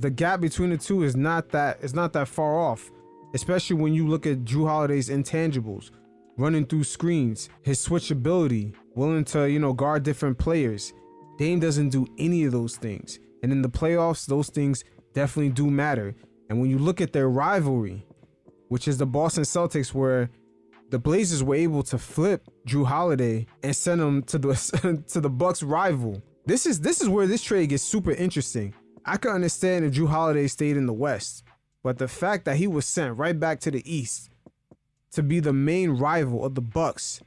The gap between the two is not that far off, especially when you look at Jrue Holiday's intangibles, running through screens, his switchability, willing to, guard different players. Dame doesn't do any of those things. And in the playoffs, those things definitely do matter. And when you look at their rivalry, which is the Boston Celtics, where the Blazers were able to flip Jrue Holiday and send him to the to the Bucks rival. This is where this trade gets super interesting. I could understand if Jrue Holiday stayed in the West, but the fact that he was sent right back to the East to be the main rival of the Bucks,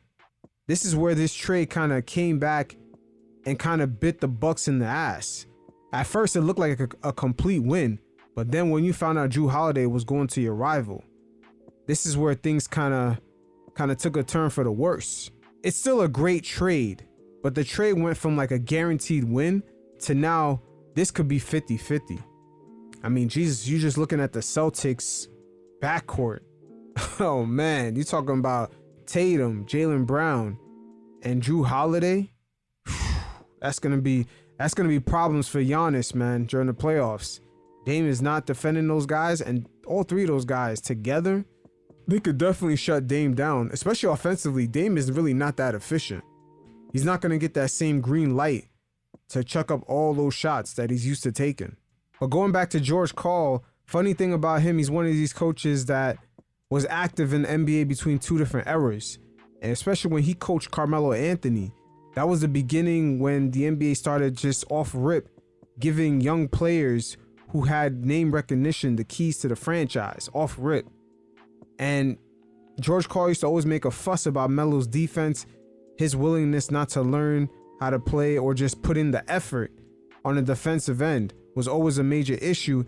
this is where this trade kind of came back and kind of bit the Bucks in the ass. At first, it looked like a complete win, but then when you found out Jrue Holiday was going to your rival, this is where things kind of took a turn for the worse. It's still a great trade, but the trade went from like a guaranteed win to now this could be 50-50. I mean, Jesus, you're just looking at the Celtics backcourt. Oh man, you're talking about Tatum, Jaylen Brown, and Jrue Holiday. That's gonna be problems for Giannis, man, during the playoffs. Dame is not defending those guys, and all three of those guys together, they could definitely shut Dame down, especially offensively. Dame is really not that efficient. He's not gonna get that same green light to chuck up all those shots that he's used to taking. But going back to George Karl, funny thing about him, he's one of these coaches that was active in the NBA between two different eras. And especially when he coached Carmelo Anthony, that was the beginning when the NBA started just off rip giving young players who had name recognition the keys to the franchise off rip. And George Karl used to always make a fuss about Melo's defense, his willingness not to learn how to play or just put in the effort on the defensive end was always a major issue.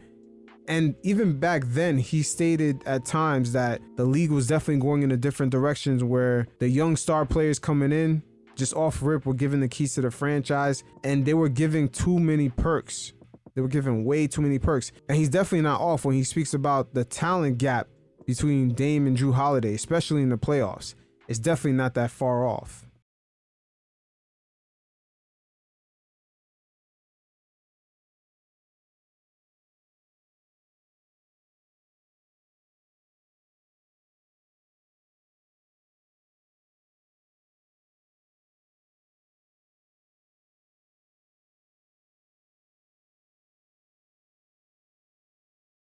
And even back then, he stated at times that the league was definitely going in a different directions where the young star players coming in just off rip were given the keys to the franchise, and they were giving too many perks. They were giving way too many perks. And he's definitely not off when he speaks about the talent gap between Dame and Jrue Holiday, especially in the playoffs. It's definitely not that far off.